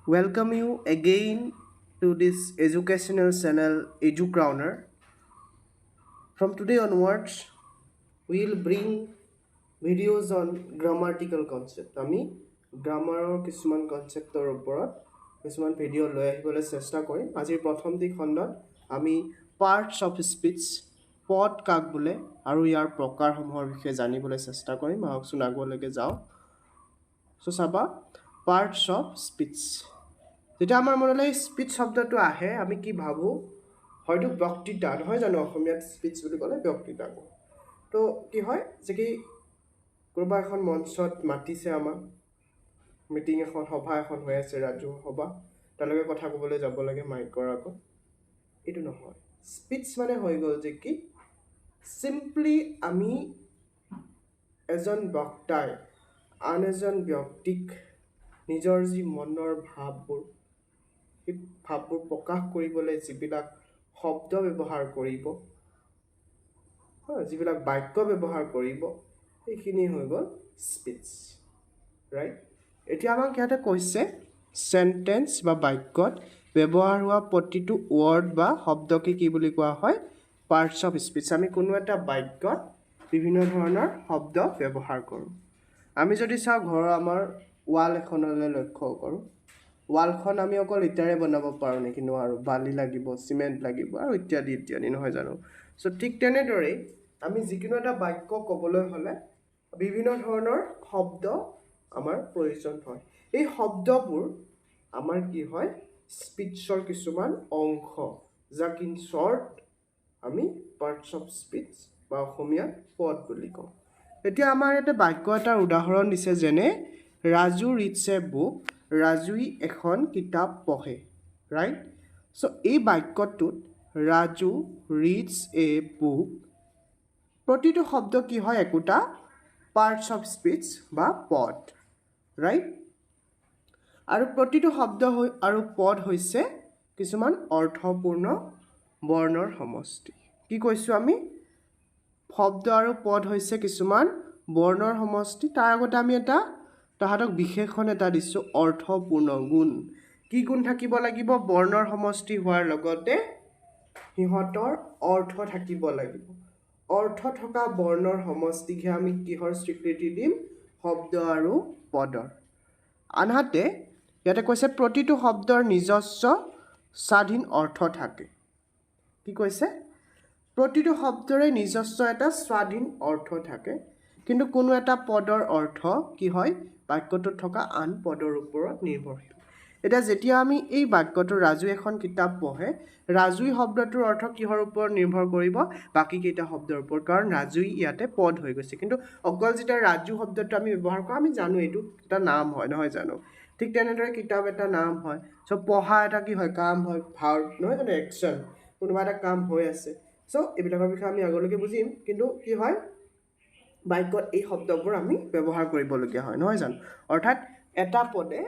Welcome you again to this educational channel EduCrowner. From today onwards, we will bring videos on grammatical concept. আমি গ্ৰামাৰৰ কিছুমান কনসেপ্টৰ ওপৰত কিছুমান video লৈ আহিবলৈ চেষ্টা কৰিম। আজিৰ প্ৰথমটি খণ্ডত আমি পাৰ্টস অফ স্পিচ পদ কাক বোলে আৰু ইয়াৰ প্ৰকাৰসমূহৰ বিষয়ে জানিবলৈ চেষ্টা কৰিম। আহকচোন আগলৈকে যাওঁ। সো চাবা পাৰ্টস অফ স্পিচ। যেতিয়া আমাৰ মনলৈ স্পিচ শব্দটো আহে আমি কি ভাবোঁ হয়তো বক্তৃতা নহয় জানো অসমীয়াত স্পিচ বুলি ক'লে বক্তৃতা তো কি হয় যে কি কোনোবা এখন মঞ্চত মাতিছে আমাক মিটিং এখন সভা এখন হৈ আছে ৰাজহুৱা সভা তালৈকে কথা ক'বলৈ যাব লাগে মাইকৰ আগত এইটো নহয় স্পিচ মানে হৈ গ'ল যে কি চিম্পলি আমি এজন বক্তাই আন এজন ব্যক্তিক নিজৰ যি মনৰ ভাৱবোৰ সেই ভাৱবোৰ প্ৰকাশ কৰিবলৈ যিবিলাক শব্দ ব্যৱহাৰ কৰিব যিবিলাক বাক্য ব্যৱহাৰ কৰিব এইখিনি হৈ গ'ল স্পিচ ৰাইট এতিয়া আমাক ইয়াতে কৈছে সেন্টেন্স বা বাক্যত ব্যৱহাৰ হোৱা প্ৰতিটো ৱৰ্ড বা শব্দকে কি বুলি কোৱা হয় পাৰ্টস অফ স্পিচ আমি কোনো এটা বাক্যত বিভিন্ন ধৰণৰ শব্দ ব্যৱহাৰ কৰোঁ আমি যদি চাওঁ ঘৰৰ আমাৰ ৱাল এখনলৈ লক্ষ্য কৰোঁ ৱালখন আমি অকল ইটাৰে বনাব পাৰোঁ নেকি নোৱাৰোঁ বালি লাগিব চিমেণ্ট লাগিব আৰু ইত্যাদি ইত্যাদি নহয় জানো সো ঠিক তেনেদৰেই আমি যিকোনো এটা বাক্য ক'বলৈ হ'লে বিভিন্ন ধৰণৰ শব্দ আমাৰ প্ৰয়োজন হয় এই শব্দবোৰ আমাৰ কি হয় স্পিচৰ কিছুমান অংশ যাক ইন শৰ্ট আমি পাৰ্টস অফ স্পিচ বা অসমীয়াত পদ বুলি কওঁ এতিয়া আমাৰ ইয়াতে বাক্য এটাৰ উদাহৰণ দিছে যেনে ৰাজু ৰিডছ এ বুক ৰাজুই এখন কিতাপ পঢ়ে ৰাইট সো এই বাক্যটোত ৰাজু ৰিডছ এ বুক প্ৰতিটো শব্দ কি হয় একোটা পাৰ্টস অফ স্পিচ বা পদ ৰাইট আৰু প্ৰতিটো শব্দ আৰু পদ হৈছে কিছুমান অৰ্থপূৰ্ণ বৰ্ণৰ সমষ্টি কি কৈছোঁ আমি শব্দ আৰু পদ হৈছে কিছুমান বৰ্ণৰ সমষ্টি তাৰ আগতে আমি এটা তাহাঁতক বিশেষণ এটা দিছোঁ অৰ্থপূৰ্ণ গুণ কি গুণ থাকিব লাগিব বৰ্ণৰ সমষ্টি হোৱাৰ লগতে সিহঁতৰ অৰ্থ থাকিব লাগিব অৰ্থ থকা বৰ্ণৰ সমষ্টিকহে আমি কিহৰ স্বীকৃতি দিম শব্দ আৰু পদৰ আনহাতে ইয়াতে কৈছে প্ৰতিটো শব্দৰ নিজস্ব স্বাধীন অৰ্থ থাকে কি কৈছে প্ৰতিটো শব্দৰে নিজস্ব এটা স্বাধীন অৰ্থ থাকে কিন্তু কোনো এটা পদৰ অৰ্থ কি হয় বাক্যটোত থকা আন পদৰ ওপৰত নিৰ্ভৰশীল এতিয়া যেতিয়া আমি এই বাক্যটো ৰাজু এখন কিতাপ পঢ়ে ৰাজুই শব্দটোৰ অৰ্থ কিহৰ ওপৰত নিৰ্ভৰ কৰিব বাকী কেইটা শব্দৰ ওপৰত কাৰণ ৰাজুই ইয়াতে পদ হৈ গৈছে কিন্তু অকল যেতিয়া ৰাজু শব্দটো আমি ব্যৱহাৰ কৰোঁ আমি জানো এইটো এটা নাম হয় নহয় জানো ঠিক তেনেদৰে কিতাপ এটা নাম হয় চ' পঢ়া এটা কি হয় কাম হয় ভাৰ্ব নহয় জানো একশ্যন কোনোবা এটা কাম হৈ আছে চ' এইবিলাকৰ বিষয়ে আমি আগলৈকে বুজিম কিন্তু কি হয় বাক্যত এই শব্দবোৰ আমি ব্যৱহাৰ কৰিবলগীয়া হয় নহয় জানো অৰ্থাৎ এটা পদে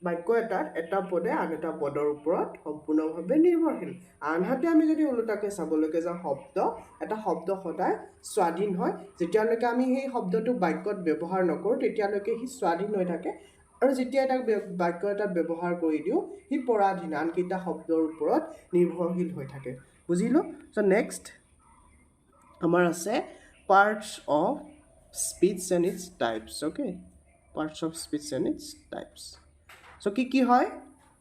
বাক্য এটাত এটা পদে আন এটা পদৰ ওপৰত সম্পূৰ্ণভাৱে নিৰ্ভৰশীল আনহাতে আমি যদি ওলোটাকৈ চাবলৈকে যাওঁ এটা শব্দ সদায় স্বাধীন হয় যেতিয়ালৈকে আমি সেই শব্দটো বাক্যত ব্যৱহাৰ নকৰোঁ তেতিয়ালৈকে সি স্বাধীন হৈ থাকে আৰু যেতিয়া এটা বাক্য এটাত ব্যৱহাৰ কৰি দিওঁ সি পৰাধীন আনকেইটা শব্দৰ ওপৰত নিৰ্ভৰশীল হৈ থাকে বুজিলোঁ চ' নেক্সট আমাৰ আছে parts of speech and its types okay parts of speech and its types so' কি হয়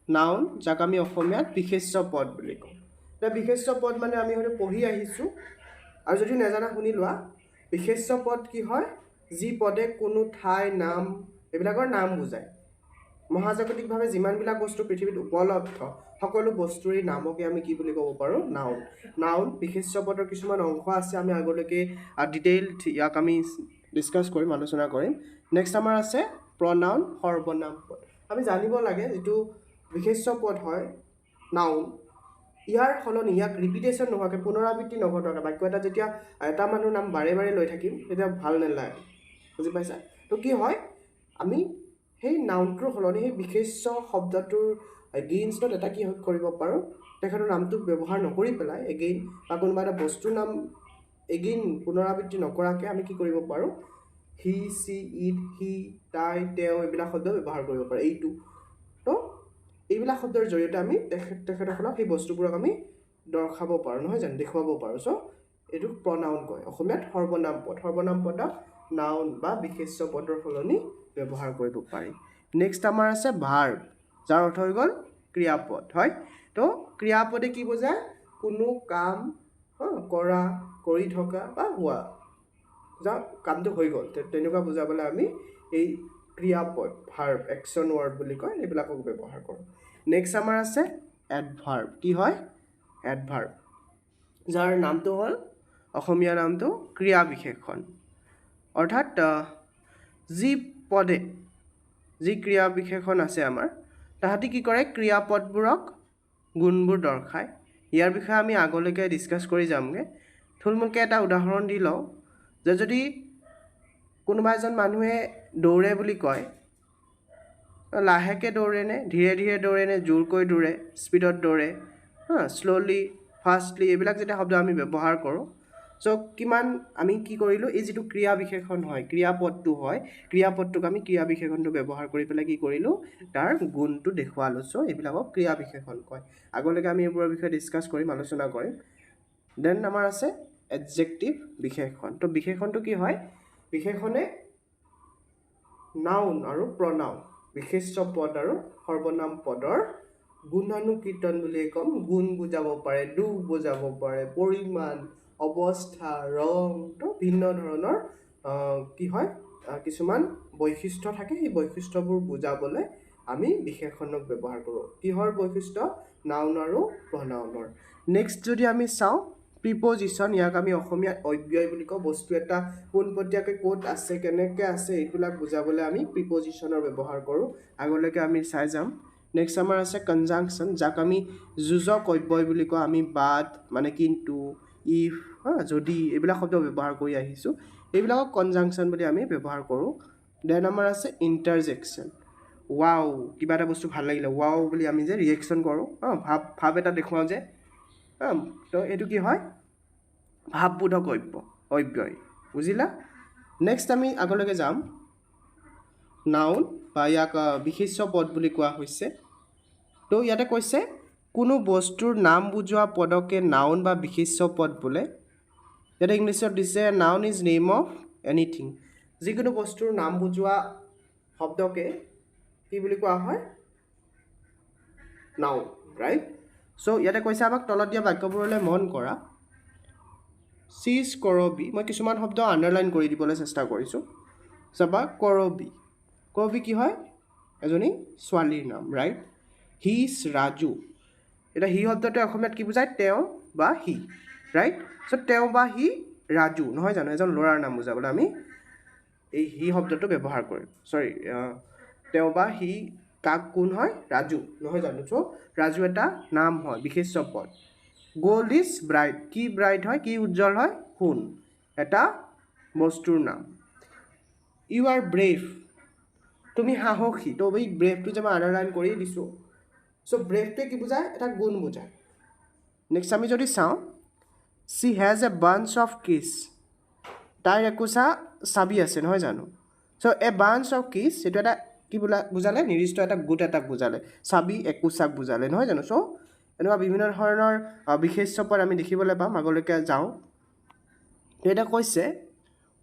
নাউন যাক আমি অসমীয়াত বিশেষ্য পদ বুলি কওঁ এতিয়া বিশেষ্য পদ মানে আমি হয়তো পঢ়ি আহিছোঁ আৰু যদি নাজানা শুনি লোৱা বিশেষ্য পদ কি হয় যি পদে কোনো ঠাই নাম এইবিলাকৰ নাম বুজায় মহাজাগতিকভাৱে যিমানবিলাক বস্তু পৃথিৱীত উপলব্ধ সকলো বস্তুৰে নামকে আমি কি বুলি ক'ব পাৰোঁ নাউন বিশেষ্য পদৰ কিছুমান অংশ আছে আমি আগলৈকে ডিটেইল ইয়াক আমি ডিছকাছ কৰিম আলোচনা কৰিম নেক্সট আমাৰ আছে প্ৰনাউন সৰ্বনাম পদ আমি জানিব লাগে যিটো বিশেষ্য পদ হয় নাউন ইয়াৰ সলনি ইয়াক ৰিপিটেশ্যন নোহোৱাকৈ পুনৰাবৃত্তি নঘটোৱাকৈ বাক্য এটা যেতিয়া এটা মানুহৰ নাম বাৰে বাৰে লৈ থাকিম তেতিয়া ভাল নালাগে বুজি পাইছা তো কি হয় আমি সেই নাউনটোৰ সলনি সেই বিশেষ্য শব্দটোৰ এগেইনষ্টত এটা কি কৰিব পাৰোঁ তেখেতৰ নামটো ব্যৱহাৰ নকৰি পেলাই এগেইন বা কোনোবা এটা বস্তুৰ নাম এগেইন পুনৰাবৃত্তি নকৰাকৈ আমি কি কৰিব পাৰোঁ হি চি ইট হি তাই তেওঁ এইবিলাক শব্দ ব্যৱহাৰ কৰিব পাৰে এইটো তো এইবিলাক শব্দৰ জৰিয়তে আমি তেখেতসকলক সেই বস্তুবোৰক আমি দৰ্শাব পাৰোঁ নহয় জানো দেখুৱাব পাৰোঁ চ' এইটোক প্ৰনাউন কয় অসমীয়াত সৰ্বনাম পদক নাউন বা বিশেষ্য পদৰ সলনি ব্যৱহাৰ কৰিব পাৰি নেক্সট আমাৰ আছে ভাৰ্ব যাৰ অৰ্থ হৈ গ'ল ক্ৰিয়াপদ হয় তো ক্ৰিয়াপদে কি বুজায় কোনো কাম কৰা কৰি থকা বা হোৱা যা কামটো হৈ গ'ল তেনেকুৱা বুজাবলৈ আমি এই ক্ৰিয়াপদ ভাৰ্ব একশ্যন ৱৰ্ড বুলি কয় এইবিলাকক ব্যৱহাৰ কৰোঁ নেক্সট আমাৰ আছে এডভাৰ্ব কি হয় এডভাৰ্ব যাৰ নামটো হ'ল অসমীয়া নামটো ক্ৰিয়া বিশেষণ অৰ্থাৎ যি পদে যি ক্ৰিয়া বিশেষণ আছে আমাৰ তাহাঁতি কি কৰে ক্ৰিয়াপদবোৰক গুণবোৰ দৰ্শায় ইয়াৰ বিষয়ে আমি আগলৈকে ডিছকাছ কৰি যামগৈ থুলমূলকৈ এটা উদাহৰণ দি লওঁ যে যদি কোনোবা এজন মানুহে দৌৰে বুলি কয় লাহেকৈ দৌৰেনে ধীৰে ধীৰে দৌৰেনে জোৰকৈ দৌৰে স্পীডত দৌৰে শ্ল'লি ফাষ্টলি এইবিলাক যেতিয়া শব্দ আমি ব্যৱহাৰ কৰোঁ চ' কিমান আমি কি কৰিলোঁ এই যিটো ক্ৰিয়া বিশেষণ হয় ক্ৰিয়াপদটো হয় ক্ৰিয়াপদটোক আমি ক্ৰিয়া বিশেষণটো ব্যৱহাৰ কৰি পেলাই কি কৰিলোঁ তাৰ গুণটো দেখুৱালোঁ চ' এইবিলাকক ক্ৰিয়া বিশেষণ কয় আগলৈকে আমি এইবোৰৰ বিষয়ে ডিছকাছ কৰিম আলোচনা কৰিম দেন আমাৰ আছে এডজেক্টিভ বিশেষণ তো বিশেষণটো কি হয় বিশেষণে নাউন আৰু প্ৰনাউন বিশেষ্য পদ আৰু সৰ্বনাম পদৰ গুণানুকীৰ্তন বুলি ক'ম গুণ বুজাব পাৰে দুখ বুজাব পাৰে পৰিমাণ অৱস্থা ৰং তো ভিন্ন ধৰণৰ কি হয় কিছুমান বৈশিষ্ট্য থাকে সেই বৈশিষ্ট্যবোৰ বুজাবলৈ আমি বিশেষণক ব্যৱহাৰ কৰোঁ কিহৰ বৈশিষ্ট্য নাউন আৰু প্ৰনাউনৰ নেক্সট যদি আমি চাওঁ প্ৰিপজিশ্যন ইয়াক আমি অসমীয়াত অব্যয় বুলি কওঁ বস্তু এটা পোনপটীয়াকৈ ক'ত আছে কেনেকৈ আছে এইবিলাক বুজাবলৈ আমি প্ৰিপজিশ্যনৰ ব্যৱহাৰ কৰোঁ আগলৈকে আমি চাই যাম নেক্সট আমাৰ আছে কনজাংশ্যন যাক আমি যোজক অব্যয় বুলি কওঁ আমি বাট মানে কিন্তু ইফ যদি এইবিলাক শব্দ ব্যৱহাৰ কৰি আহিছোঁ এইবিলাকক কনজাংশ্যন বুলি আমি ব্যৱহাৰ কৰোঁ দেন আমাৰ আছে ইণ্টাৰজেকশ্যন ৱাও কিবা এটা বস্তু ভাল লাগিলে ৱাও বুলি আমি যে ৰিয়েকশ্যন কৰোঁ ভাৱ এটা দেখুৱাওঁ যে তো এইটো কি হয় ভাৱবোধক অব্যয় বুজিলা নেক্সট আমি আগলৈকে যাম নাউন বা ইয়াক বিশেষ্য পদ বুলি কোৱা হৈছে তো ইয়াতে কৈছে কোনো বস্তুৰ নাম বুজোৱা পদকে নাউন বা বিশেষ্য পদ বোলে ইয়াতে ইংলিছত দিছে noun is name of anything যিকোনো বস্তুৰ নাম বুজোৱা শব্দকে কি বুলি কোৱা হয় নাউন ৰাইট চ' ইয়াতে কৈছে আমাক তলত দিয়া বাক্যবোৰলৈ মন কৰা চি ইজ কৰবী মই কিছুমান শব্দ আণ্ডাৰলাইন কৰি দিবলৈ চেষ্টা কৰিছোঁ চাবা কৰবী কি হয় এজনী ছোৱালীৰ নাম ৰাইট হি ইজ ৰাজু এতিয়া হি শব্দটোৱে অসমীয়াত কি বুজায় তেওঁ বা হি ৰাইট চ' তেওঁ বা হি ৰাজু নহয় জানো এজন ল'ৰাৰ নাম বুজাবলৈ আমি এই হি শব্দটো ব্যৱহাৰ কৰিম তেওঁ বা হি কাক কোন হয় ৰাজু নহয় জানো চ' ৰাজু এটা নাম হয় বিশেষ্য পদ গ'ল্ড ইজ ব্ৰাইট কি ব্ৰাইট হয় কি উজ্জ্বল হয় সোণ এটা বস্তুৰ নাম ইউ আৰ ব্ৰেভ তুমি সাহসী তো এই ব্ৰেভটো যে মই আণ্ডাৰলাইন কৰি দিছোঁ চ' ব্ৰেভটোৱে কি বুজায় এটা গুণ বুজায় নেক্সট আমি যদি চাওঁ C has a bunch of কিছ তাইৰ একোচা চাবি আছে নহয় জানো চ' এ বাঞ্চ অফ কিছ এইটো এটা কি বুজালে নিৰ্দিষ্ট এটা গোট এটাক বুজালে চাবি একোচাক বুজালে নহয় জানো চ' এনেকুৱা বিভিন্ন ধৰণৰ বিশেষ্য পদ আমি দেখিবলৈ পাম আগলৈকে যাওঁ এতিয়া কৈছে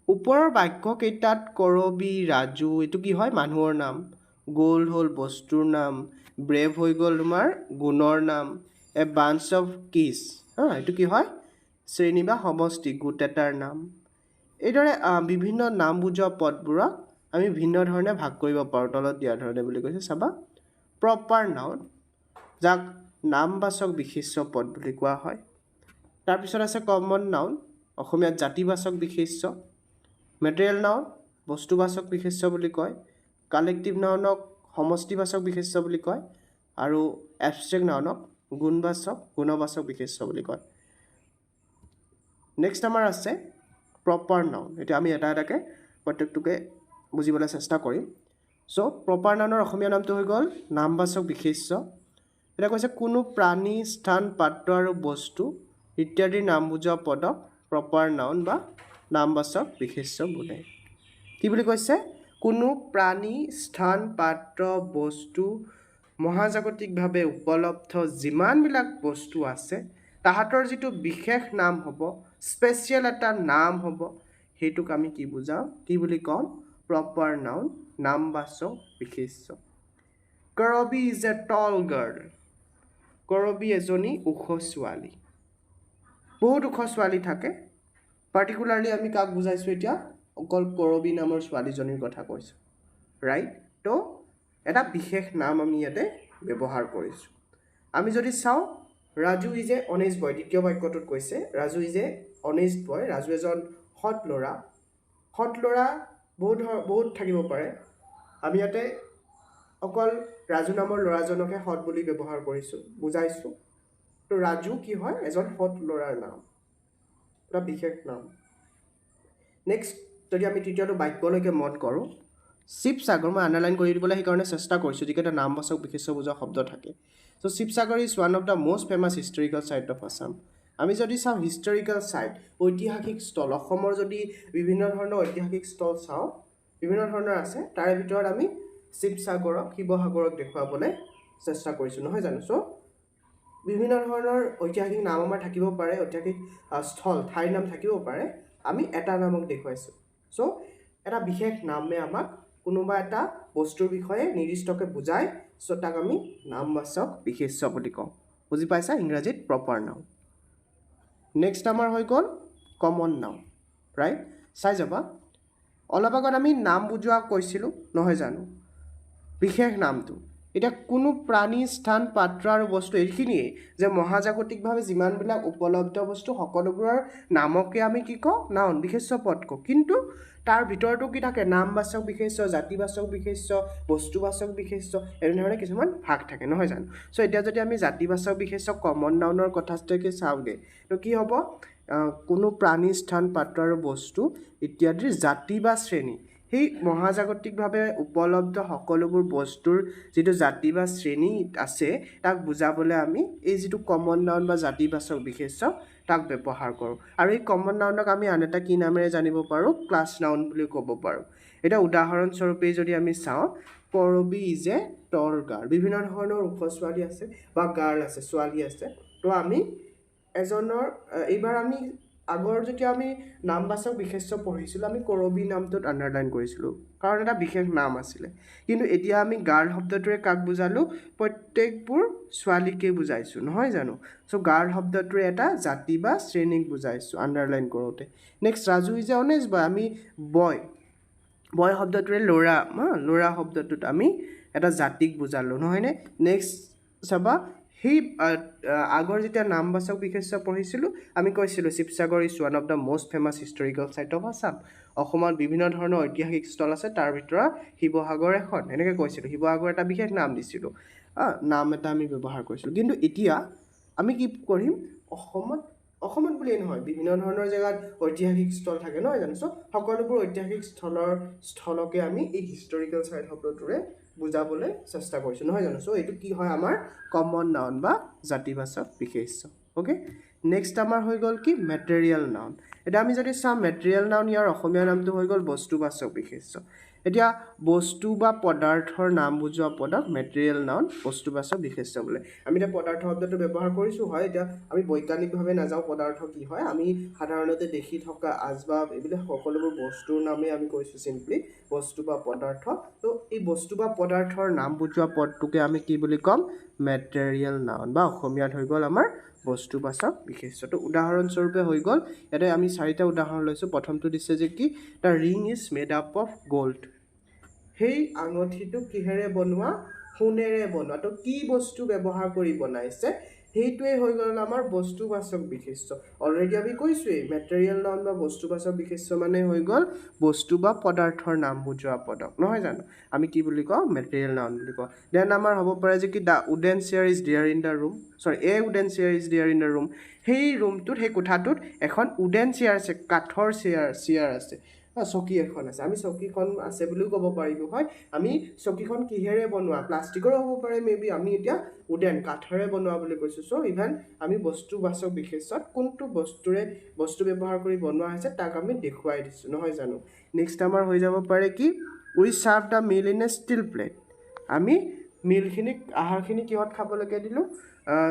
ওপৰৰ বাক্যকেইটাত কৰবী ৰাজু এইটো কি হয় মানুহৰ নাম গ'ল্ড হ'ল বস্তুৰ নাম ব্ৰেভ হৈ গ'ল তোমাৰ গুণৰ নাম এ বাঞ্চ অফ কিছ এইটো কি হয় শ্ৰেণী বা সমষ্টি গোট এটাৰ নাম এইদৰে বিভিন্ন নাম বুজোৱা পদবোৰক আমি ভিন্ন ধৰণে ভাগ কৰিব পাৰোঁ তলত দিয়া ধৰণে বুলি কৈছে চাবা প্ৰপাৰ নাউন যাক নামবাচক বিশেষ্য পদ বুলি কোৱা হয় তাৰপিছত আছে কমন নাউন অসমীয়াত জাতিবাচক বিশেষ্য মেটেৰিয়েল নাউন বস্তুবাচক বিশেষ্য বুলি কয় কালেক্টিভ নাউনক সমষ্টিবাচক বিশেষ্য বুলি কয় আৰু এবষ্ট্ৰেক্ট নাউনক গুণবাচক বিশেষ্য বুলি কয় নেক্সট আমাৰ আছে প্ৰপাৰ নাউন এতিয়া আমি এটা এটাকৈ প্ৰত্যেকটোকে বুজিবলৈ চেষ্টা কৰিম চ' প্ৰপাৰ নাউনৰ অসমীয়া নামটো হৈ গ'ল নামবাচক বিশেষ্য এতিয়া কৈছে কোনো প্ৰাণী স্থান পাত্ৰ আৰু বস্তু ইত্যাদিৰ নাম বুজোৱা পদক প্ৰপাৰ নাউন বা নামবাচক বিশেষ্য বোলে কি বুলি কৈছে কোনো প্ৰাণী স্থান পাত্ৰ বস্তু মহাজাগতিকভাৱে উপলব্ধ যিমানবিলাক বস্তু আছে তাহাঁতৰ যিটো বিশেষ নাম হ'ব স্পেচিয়েল এটা নাম হ'ব সেইটোক আমি কি বুজাওঁ কি বুলি কওঁ প্ৰপাৰ নাউন নামবাচক বিশেষ্য কৰবী ইজ এ টল গাৰ্ল কৰবী এজনী ওখ ছোৱালী বহুত ওখ ছোৱালী থাকে পাৰ্টিকুলাৰলি আমি কাক বুজাইছোঁ এতিয়া অকল কৰবী নামৰ ছোৱালীজনীৰ কথা কৈছোঁ ৰাইট তো এটা বিশেষ নাম আমি ইয়াতে ব্যৱহাৰ কৰিছোঁ আমি যদি চাওঁ ৰাজু ইজ এ অনেষ্ট বয় দ্বিতীয় বাক্যটোত কৈছে ৰাজু ইজ এ অনেষ্ট বয় ৰাজু এজন সৎ ল'ৰা বহুত থাকিব পাৰে আমি ইয়াতে অকল ৰাজু নামৰ ল'ৰাজনকহে সৎ বুলি ব্যৱহাৰ কৰিছোঁ বুজাইছোঁ তো ৰাজু কি হয় এজন সৎ ল'ৰাৰ নাম এটা বিশেষ নাম নেক্সট যদি আমি তৃতীয়টো বাক্যলৈকে মত কৰোঁ শিৱসাগৰ মই আণ্ডাৰলাইন কৰি দিবলৈ সেইকাৰণে চেষ্টা কৰিছোঁ যিকেইটা নামবাচক বিশেষ্য বুজোৱা শব্দ থাকে so' Sivasagar is one of the most famous historical site of Assam আমি যদি চাওঁ হিষ্টৰিকেল চাইট ঐতিহাসিক স্থল অসমৰ যদি বিভিন্ন ধৰণৰ ঐতিহাসিক স্থল চাওঁ বিভিন্ন ধৰণৰ আছে তাৰে ভিতৰত আমি শিৱসাগৰক দেখুৱাবলৈ চেষ্টা কৰিছোঁ নহয় জানো চ' বিভিন্ন ধৰণৰ ঐতিহাসিক নাম আমাৰ থাকিব পাৰে ঐতিহাসিক স্থল ঠাইৰ নাম থাকিব পাৰে আমি এটা নামক দেখুৱাইছোঁ চ' এটা বিশেষ নামে আমাক কোনোবা এটা বস্তুৰ বিষয়ে নিৰ্দিষ্টকৈ বুজায় চ' তাক আমি নামবাচক বিশেষ্য বুলি কওঁ বুজি পাইছা ইংৰাজীত প্ৰপাৰ নাউন নেক্সট আমাৰ হৈ গ'ল কমন নাউন ৰাইট চাই যাবা অলপ আগত আমি নাম বুজোৱা কৈছিলোঁ নহয় জানো বিশেষ নামটো এতিয়া কোনো প্ৰাণী স্থান পাত্ৰ আৰু বস্তু এইখিনিয়ে যে মহাজাগতিকভাৱে যিমানবিলাক উপলব্ধ বস্তু সকলোবোৰৰ নামকে আমি কি কওঁ নাউন বিশেষ্য পদ কওঁ কিন্তু তাৰ ভিতৰতো কি থাকে নামবাচক বিশেষ্য জাতিবাচক বিশেষ্য বস্তুবাচক বিশেষ্য এনেধৰণে কিছুমান ভাগ থাকে নহয় জানো চ' এতিয়া যদি আমি জাতিবাচক বিশেষ্য কমন নাউনৰ কথাটোকে চাওঁগৈ তো কি হ'ব কোনো প্ৰাণী স্থান পাত্ৰ আৰু বস্তু ইত্যাদিৰ জাতি বা শ্ৰেণী সেই মহাজাগতিকভাৱে উপলব্ধ সকলোবোৰ বস্তুৰ যিটো জাতি বা শ্ৰেণী আছে তাক বুজাবলৈ আমি এই যিটো কমন নাউন বা জাতিবাচক বিশেষ্য তাক ব্যৱহাৰ কৰোঁ আৰু এই কমন নাউনক আমি আন এটা কি নামেৰে জানিব পাৰোঁ ক্লাছ নাউন বুলি ক'ব পাৰোঁ এতিয়া উদাহৰণস্বৰূপে যদি আমি চাওঁ কৰবী ইজ এ টল গাৰ্ল বিভিন্ন ধৰণৰ ওখ ছোৱালী আছে বা গাৰ্ল আছে ছোৱালী আছে তো আমি এজনৰ এইবাৰ আমি আগৰ যেতিয়া আমি নামবাচক বিশেষ্য পঢ়িছিলোঁ আমি কৰবী নামটোত আণ্ডাৰলাইন কৰিছিলোঁ কাৰণ এটা বিশেষ নাম আছিলে কিন্তু এতিয়া আমি গাৰ্ল শব্দটোৰে কাক বুজালোঁ প্ৰত্যেকবোৰ ছোৱালীকে বুজাইছোঁ নহয় জানো চ' গাৰ্ল শব্দটোৰে এটা জাতি বা শ্ৰেণীক বুজাইছোঁ আণ্ডাৰলাইন কৰোঁতে next Raju is a honest boy আমি বয় শব্দটোৰে ল'ৰা শব্দটোত আমি এটা জাতিক বুজালোঁ নহয়নে নেক্সট চাবা সেই আগৰ যেতিয়া নামবাচক বিশেষ্য পঢ়িছিলোঁ আমি কৈছিলোঁ Sivasagar is one of the most famous historical site of Assam অসমত বিভিন্ন ধৰণৰ ঐতিহাসিক স্থল আছে তাৰ ভিতৰত শিৱসাগৰ এখন এনেকৈ কৈছিলোঁ শিৱসাগৰ এটা বিশেষ নাম দিছিলোঁ নাম এটা আমি ব্যৱহাৰ কৰিছিলোঁ কিন্তু এতিয়া আমি কি কৰিম অসমত বুলিয়েই নহয় বিভিন্ন ধৰণৰ জেগাত ঐতিহাসিক স্থল থাকে নহয় জানো চ' সকলোবোৰ ঐতিহাসিক স্থলকে আমি এই হিষ্টৰিকেল চাইট শব্দটোৰে বুজাবলৈ চেষ্টা কৰিছোঁ নহয় জানো চ' এইটো কি হয় আমাৰ কমন নাউন বা জাতিবাচক বিশেষ্য অ'কে নেক্সট আমাৰ হৈ গ'ল কি মেটেৰিয়েল নাউন এতিয়া আমি যদি চাওঁ মেটেৰিয়েল নাউন ইয়াৰ অসমীয়া নামটো হৈ গ'ল বস্তুবাচক বিশেষ্য এতিয়া বস্তু বা পদাৰ্থৰ নাম বুজোৱা পদক মেটেৰিয়েল নাউন বস্তুবাচক বিশেষ্য বোলে আমি এতিয়া পদাৰ্থ শব্দটো ব্যৱহাৰ কৰিছোঁ হয় এতিয়া আমি বৈজ্ঞানিকভাৱে নাযাওঁ পদাৰ্থ কি হয় আমি সাধাৰণতে দেখি থকা আচবাব এইবিলাক সকলোবোৰ বস্তুৰ নামেই আমি কৈছোঁ চিম্পলি বস্তু বা পদাৰ্থ তো এই বস্তু বা পদাৰ্থৰ নাম বুজোৱা পদটোকে আমি কি বুলি ক'ম মেটেৰিয়েল নাউন বা অসমীয়াত হৈ গ'ল আমাৰ বস্তুবাচক বিশেষ্যটো উদাহৰণস্বৰূপে হৈ গ'ল ইয়াতে আমি 4টা উদাহৰণ লৈছোঁ প্ৰথমটো দিছে যে কি the ring is made up of gold সেই আঙঠিটো কিহেৰে বনোৱা সোণেৰে বনোৱা তো কি বস্তু ব্যৱহাৰ কৰি বনাইছে সেইটোৱে হৈ গ'ল আমাৰ বস্তুবাচক বিশেষ্য অলৰেডি আমি কৈছোঁৱেই মেটেৰিয়েল নাউন বা বস্তুবাচক বিশেষ্য মানে হৈ গ'ল বস্তু বা পদাৰ্থৰ নাম বুজোৱা পদক নহয় জানো আমি কি বুলি কওঁ মেটেৰিয়েল নাউন বুলি কওঁ দেন আমাৰ হ'ব পাৰে যে কি the wooden chair is there in the room a wooden chair is there in the room সেই ৰুমটোত সেই কোঠাটোত এখন উডেন চেয়াৰ আছে কাঠৰ চেয়াৰ আছে চকী এখন আছে আমি চকীখন আছে বুলিও ক'ব পাৰিলোঁ হয় আমি চকীখন কিহেৰে বনোৱা প্লাষ্টিকৰ হ'ব পাৰে মেবি আমি এতিয়া উডেন কাঠেৰে বনোৱা বুলি কৈছোঁ চ' ইভেন আমি বস্তুবাচক বিশেষ্যত কোনটো বস্তু ব্যৱহাৰ কৰি বনোৱা হৈছে তাক আমি দেখুৱাই দিছোঁ নহয় জানো নেক্সট আমাৰ হৈ যাব পাৰে কি we serve the meal in a steel plate আমি মিলখিনি আহাৰখিনি কিহত খাবলৈকে দিলোঁ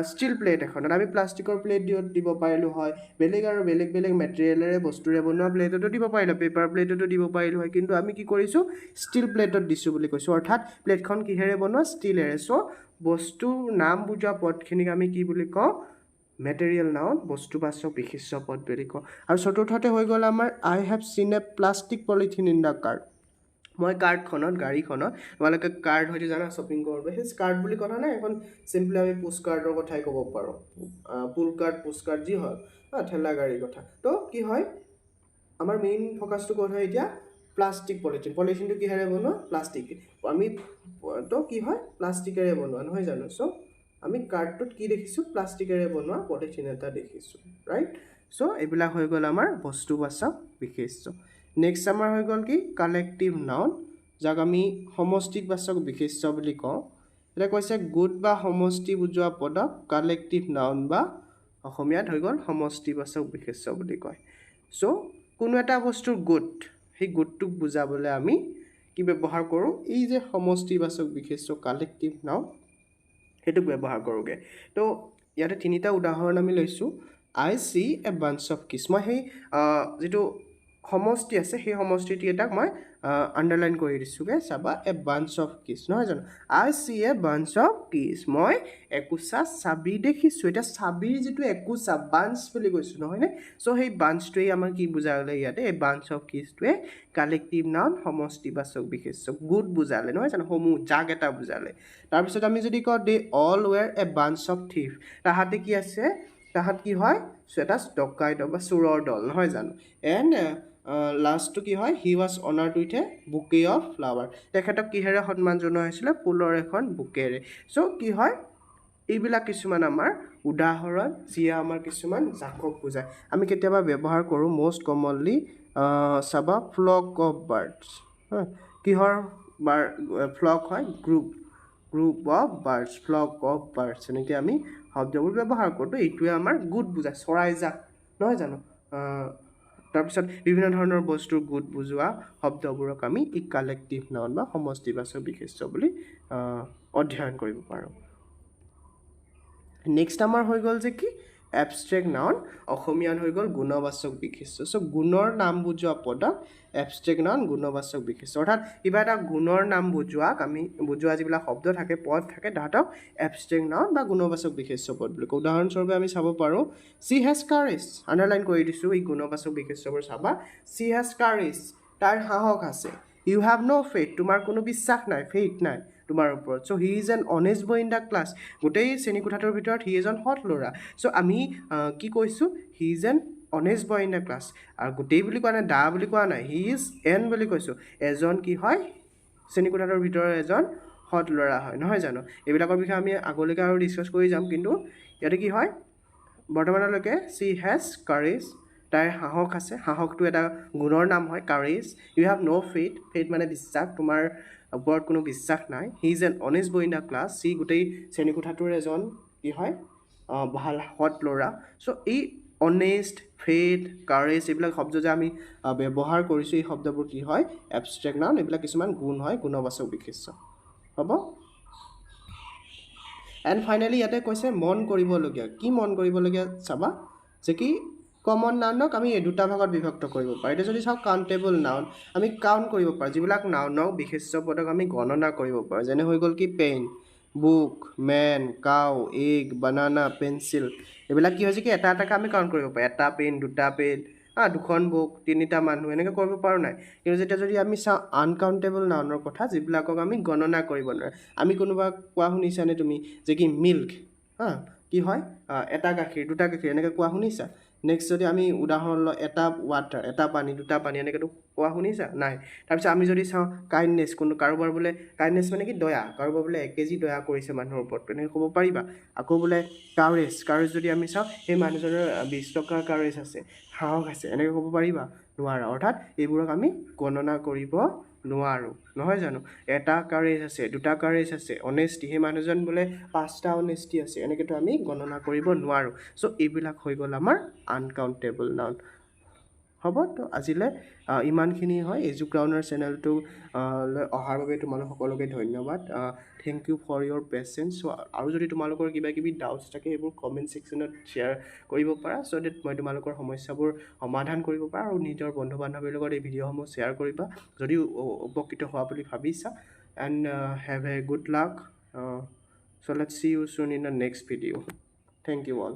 ষ্টিল প্লেট এখনত আমি প্লাষ্টিকৰ প্লেট দিব পাৰিলোঁ হয় বেলেগ আৰু বেলেগ বেলেগ মেটেৰিয়েলেৰে বস্তুৰে বনোৱা প্লেটতো দিব পাৰিলোঁ পেপাৰ প্লেটতো দিব পাৰিলোঁ হয় কিন্তু আমি কি কৰিছোঁ ষ্টিল প্লেটত দিছোঁ বুলি কৈছোঁ অৰ্থাৎ প্লেটখন কিহেৰে বনোৱা ষ্টিলেৰে চ' বস্তুৰ নাম বুজোৱা পদখিনিক আমি কি বুলি কওঁ মেটেৰিয়েল নাউন বস্তুবাচক বিশেষ্য পদ বুলি কওঁ আৰু চতুৰ্থতে হৈ গ'ল আমাৰ I have seen a plastic polythene in the cart মই কাৰ্ডখনত গাড়ীখনত তোমালোকে কাৰ্ড হয়তো জানা শ্বপিং কৰোঁতে সেই কাৰ্ড বুলি কথা নাই এখন চিম্পলি আমি পোষ্ট কাৰ্ডৰ কথাই ক'ব পাৰোঁ পুল কাৰ্ড পোষ্ট কাৰ্ড যি হয় ঠেলা গাড়ীৰ কথা তো কি হয় আমাৰ মেইন ফ'কাছটো ক'ত হয় এতিয়া প্লাষ্টিক পলিথিনটো কিহেৰে বনোৱা প্লাষ্টিক আমি তো কি হয় প্লাষ্টিকেৰে বনোৱা নহয় জানো চ' আমি কাৰ্ডটোত কি দেখিছোঁ প্লাষ্টিকেৰে বনোৱা পলিথিন এটা দেখিছোঁ ৰাইট চ' এইবিলাক হৈ গ'ল আমাৰ বস্তুবাচক বিশেষ্য নেক্সট আমাৰ হৈ গ'ল কি কালেক্টিভ নাউন যাক আমি সমষ্টিবাচক বিশেষ্য বুলি কওঁ এতিয়া কৈছে গোট বা সমষ্টি বুজোৱা পদক কালেক্টিভ নাউন বা অসমীয়াত হৈ গ'ল সমষ্টিবাচক বিশেষ্য বুলি কয় চ' কোনো এটা বস্তুৰ গোট সেই গোটটোক বুজাবলৈ আমি কি ব্যৱহাৰ কৰোঁ এই যে সমষ্টিবাচক বিশেষ্য কালেক্টিভ নাউন সেইটোক ব্যৱহাৰ কৰোঁগৈ তো ইয়াতে তিনিটা উদাহৰণ আমি লৈছোঁ I C A bunch of কিছ মই সেই যিটো সমষ্টি আছে সেই সমষ্টিটি এটাক মই আণ্ডাৰলাইন কৰি দিছোঁগৈ চাবা এ বাঞ্চ অফ কিছ নহয় জানো I C A bunch of কিছ মই একোচা চাবি দেখিছোঁ এতিয়া চাবিৰ যিটো একোচা বাঞ্চ বুলি কৈছোঁ নহয়নে চ' সেই বাঞ্চটোৱেই আমাৰ কি বুজালে ইয়াতে এই বাঞ্চ অফ কিছটোৱে কালেক্টিভ নাউন সমষ্টিবাচক বিশেষ্য গোট বুজালে নহয় জানো সমূহ জাক এটা বুজালে তাৰপিছত আমি যদি কওঁ they all were a bunch of thief তাহাঁতে কি আছে তাহাঁত কি হয় এটা ডকাইত বা চোৰৰ দল নহয় জানো এণ্ড লাষ্টটো কি হয় he was honoured with a bouquet of flower তেখেতক কিহেৰে সন্মান জনোৱা হৈছিলে ফুলৰ এখন বুকেৰে চ' কি হয় এইবিলাক কিছুমান আমাৰ উদাহৰণ যিয়ে আমাৰ কিছুমান জাকক বুজায় আমি কেতিয়াবা ব্যৱহাৰ কৰোঁ মষ্ট কমনলি চাবা ফ্লক অফ বাৰ্ডছ কিহৰ ফ্লক হয় group of birds flock of birds এনেকৈ আমি শব্দবোৰ ব্যৱহাৰ কৰোঁ এইটোৱে আমাৰ গোট বুজায় চৰাই জাক নহয় জানো তাৰপিছত বিভিন্ন ধৰণৰ বস্তুৰ গোট বুজোৱা শব্দবোৰক আমি ই কালেক্টিভ নাউন বা সমষ্টিবাচক বিশেষ্য বুলি অধ্যয়ন কৰিব পাৰোঁ নেক্সট আমাৰ হৈ গ'ল যে কি এবষ্ট্ৰেক্ট নাউন অসমীয়াত হৈ গ'ল গুণবাচক বিশেষ্য চ' গুণৰ নাম বুজোৱা পদক এবষ্ট্ৰেক্ট নাউন গুণবাচক বিশেষ্য অৰ্থাৎ কিবা এটা গুণৰ নাম বুজোৱা যিবিলাক শব্দ থাকে পদ থাকে তাহাঁতক এবষ্ট্ৰেক্ট নাউন বা গুণবাচক বিশেষ্য পদ বুলি কওঁ উদাহৰণস্বৰূপে আমি চাব পাৰোঁ চি হেজ কাৰেজ আণ্ডাৰলাইন কৰি দিছোঁ এই গুণবাচক বিশেষ্যবোৰ চাবা চি হেজ কাৰেজ তাৰ সাহস আছে ইউ হেভ ন' ফেইথ তোমাৰ কোনো বিশ্বাস নাই ফেইথ নাই তোমাৰ ওপৰত so' he is an honest boy in the class গোটেই শ্ৰেণীকোঠাটোৰ ভিতৰত হি এজন সৎ ল'ৰা চ' আমি কি কৈছোঁ হি is an honest boy in the class আৰু গোটেই বুলি কোৱা নাই দা বুলি কোৱা নাই হি ইজ এন বুলি কৈছোঁ এজন কি হয় শ্ৰেণীকোঠাটোৰ ভিতৰত এজন সৎ ল'ৰা হয় নহয় জানো এইবিলাকৰ বিষয়ে আমি আগলৈকে আৰু ডিছকাছ কৰি যাম কিন্তু ইয়াতে কি হয় বৰ্তমানলৈকে চি হেজ কাৰেজ তাইৰ সাহস আছে সাহসটো এটা গুণৰ নাম হয় courage you have no' faith মানে বিশ্বাস তোমাৰ ওপৰত কোনো বিশ্বাস নাই he is an honest boy in the class সি গোটেই শ্ৰেণীকোঠাটোৰ এজন কি হয় ভাল সৎ ল'ৰা চ' এই অনেষ্ট ফেইথ কাৰেজ এইবিলাক শব্দ যে আমি ব্যৱহাৰ কৰিছোঁ এই শব্দবোৰ কি হয় এবষ্ট্ৰেক্ট নাউন এইবিলাক কিছুমান গুণ হয় গুণবাচক বিশেষ্য হ'ব এণ্ড ফাইনেলি ইয়াতে কৈছে মন কৰিবলগীয়া কি মন কৰিবলগীয়া চাবা যে কি কমন নাউনক আমি দুটা ভাগত বিভক্ত কৰিব পাৰোঁ এতিয়া যদি চাওঁ কাউণ্টেবল নাউন আমি কাউণ্ট কৰিব পাৰোঁ যিবিলাক নাউনক বিশেষ্য পদক আমি গণনা কৰিব পাৰোঁ যেনে হৈ গ'ল কি pen book men cow egg banana pencil এইবিলাক কি হৈছে কি এটা এটাকৈ আমি কাউণ্ট কৰিব পাৰোঁ এটা পেন দুটা পেন দুখন বুক তিনিটা মানুহ এনেকৈ কৰিব পাৰোঁ নাই কিন্তু যেতিয়া যদি আমি চাওঁ আনকাউণ্টেবল নাউনৰ কথা যিবিলাকক আমি গণনা কৰিব নোৱাৰোঁ আমি কোনোবা কোৱা শুনিছানে তুমি যে কি মিল্ক কি হয় এটা গাখীৰ দুটা গাখীৰ এনেকৈ কোৱা শুনিছা নেক্সট যদি আমি উদাহৰণ লওঁ এটা ৱাটাৰ এটা পানী দুটা পানী এনেকৈতো কোৱা শুনিছা নাই তাৰপিছত আমি যদি চাওঁ কাইণ্ডনেছ কোনো কাৰোবাৰ বোলে কাইণ্ডনেছ মানে কি দয়া কাৰোবাৰ বোলে 1 কেজি দয়া কৰিছে মানুহৰ ওপৰত এনেকৈ ক'ব পাৰিবা আকৌ বোলে কাৰেজ যদি আমি চাওঁ সেই মানুহজনৰ 20 টকাৰ কাৰেজ আছে সাহস আছে এনেকৈ ক'ব পাৰিবা নোৱাৰা অৰ্থাৎ এইবোৰক আমি গণনা কৰিব নোৱাৰোঁ নহয় জানো এটা কাৰেজ আছে দুটা কাৰেজ আছে অনেষ্টি সেই মানুহজন বোলে 5টা অনেষ্টি আছে এনেকৈতো আমি গণনা কৰিব নোৱাৰোঁ চ' এইবিলাক হৈ গ'ল আমাৰ আনকাউণ্টেবল নাউন হ'ব তো আজিলৈ ইমানখিনি হয় এজুগ্ৰাউণ্ডৰ চেনেলটো অহাৰ বাবে তোমালোক সকলোকে ধন্যবাদ thank you for your patience so' আৰু যদি তোমালোকৰ কিবা কিবি ডাউটছ থাকে সেইবোৰ কমেণ্ট ছেকশ্যনত শ্বেয়াৰ কৰিব পাৰা চ' ডেট মই তোমালোকৰ সমস্যাবোৰ সমাধান কৰিব পাৰা আৰু নিজৰ বন্ধু বান্ধৱীৰ লগত এই ভিডিঅ'সমূহ শ্বেয়াৰ কৰিবা যদি উপকৃত হোৱা বুলি ভাবিছা and have a good luck so' let's see you soon in the next video' thank you all